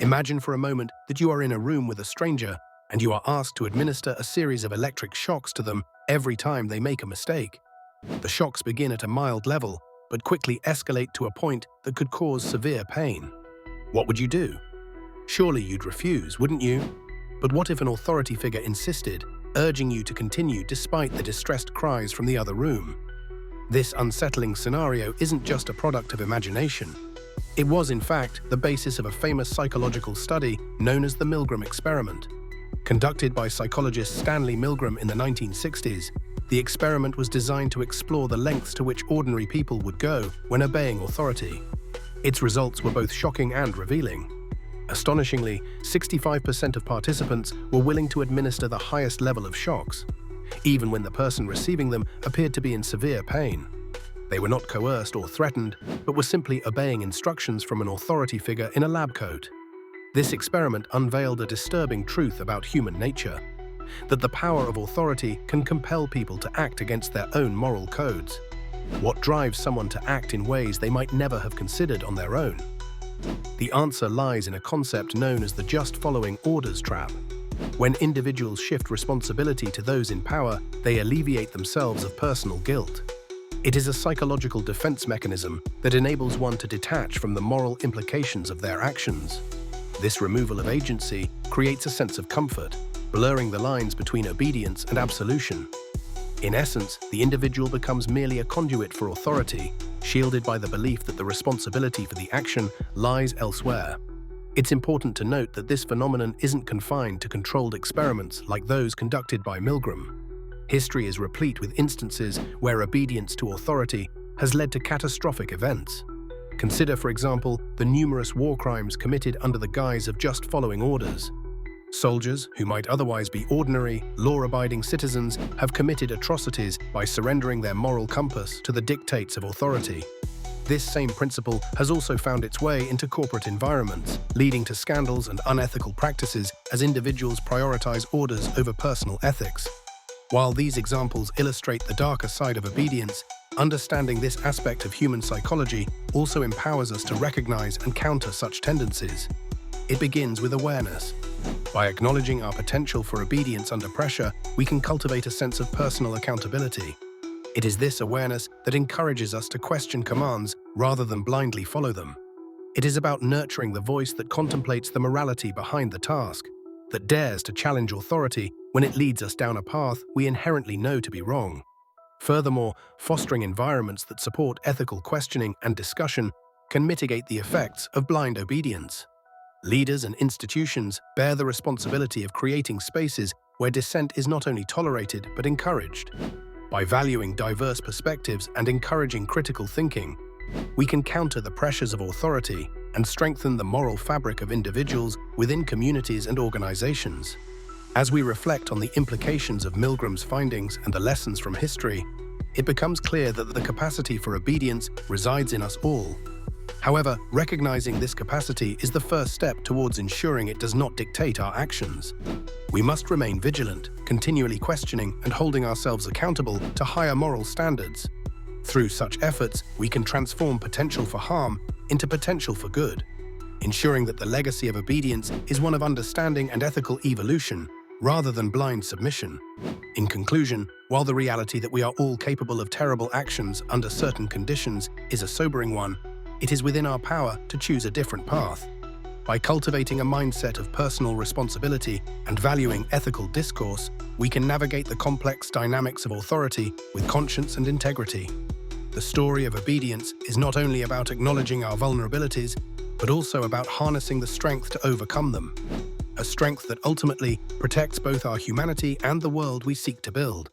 Imagine for a moment that you are in a room with a stranger and you are asked to administer a series of electric shocks to them every time they make a mistake. The shocks begin at a mild level, but quickly escalate to a point that could cause severe pain. What would you do? Surely you'd refuse, wouldn't you? But what if an authority figure insisted, urging you to continue despite the distressed cries from the other room? This unsettling scenario isn't just a product of imagination. It was, in fact, the basis of a famous psychological study known as the Milgram experiment. Conducted by psychologist Stanley Milgram in the 1960s, the experiment was designed to explore the lengths to which ordinary people would go when obeying authority. Its results were both shocking and revealing. Astonishingly, 65% of participants were willing to administer the highest level of shocks, even when the person receiving them appeared to be in severe pain. They were not coerced or threatened, but were simply obeying instructions from an authority figure in a lab coat. This experiment unveiled a disturbing truth about human nature: that the power of authority can compel people to act against their own moral codes. What drives someone to act in ways they might never have considered on their own? The answer lies in a concept known as the just following orders trap. When individuals shift responsibility to those in power, they alleviate themselves of personal guilt. It is a psychological defense mechanism that enables one to detach from the moral implications of their actions. This removal of agency creates a sense of comfort, blurring the lines between obedience and absolution. In essence, the individual becomes merely a conduit for authority, shielded by the belief that the responsibility for the action lies elsewhere. It's important to note that this phenomenon isn't confined to controlled experiments like those conducted by Milgram. History is replete with instances where obedience to authority has led to catastrophic events. Consider, for example, the numerous war crimes committed under the guise of just following orders. Soldiers, who might otherwise be ordinary, law-abiding citizens, have committed atrocities by surrendering their moral compass to the dictates of authority. This same principle has also found its way into corporate environments, leading to scandals and unethical practices as individuals prioritize orders over personal ethics. While these examples illustrate the darker side of obedience, understanding this aspect of human psychology also empowers us to recognize and counter such tendencies. It begins with awareness. By acknowledging our potential for obedience under pressure, we can cultivate a sense of personal accountability. It is this awareness that encourages us to question commands rather than blindly follow them. It is about nurturing the voice that contemplates the morality behind the task, that dares to challenge authority when it leads us down a path we inherently know to be wrong. Furthermore, fostering environments that support ethical questioning and discussion can mitigate the effects of blind obedience. Leaders and institutions bear the responsibility of creating spaces where dissent is not only tolerated but encouraged. By valuing diverse perspectives and encouraging critical thinking, we can counter the pressures of authority and strengthen the moral fabric of individuals within communities and organizations. As we reflect on the implications of Milgram's findings and the lessons from history, it becomes clear that the capacity for obedience resides in us all. However, recognizing this capacity is the first step towards ensuring it does not dictate our actions. We must remain vigilant, continually questioning and holding ourselves accountable to higher moral standards. Through such efforts, we can transform potential for harm into potential for good, ensuring that the legacy of obedience is one of understanding and ethical evolution, rather than blind submission. In conclusion, while the reality that we are all capable of terrible actions under certain conditions is a sobering one, it is within our power to choose a different path. By cultivating a mindset of personal responsibility and valuing ethical discourse, we can navigate the complex dynamics of authority with conscience and integrity. The story of obedience is not only about acknowledging our vulnerabilities, but also about harnessing the strength to overcome them. A strength that ultimately protects both our humanity and the world we seek to build.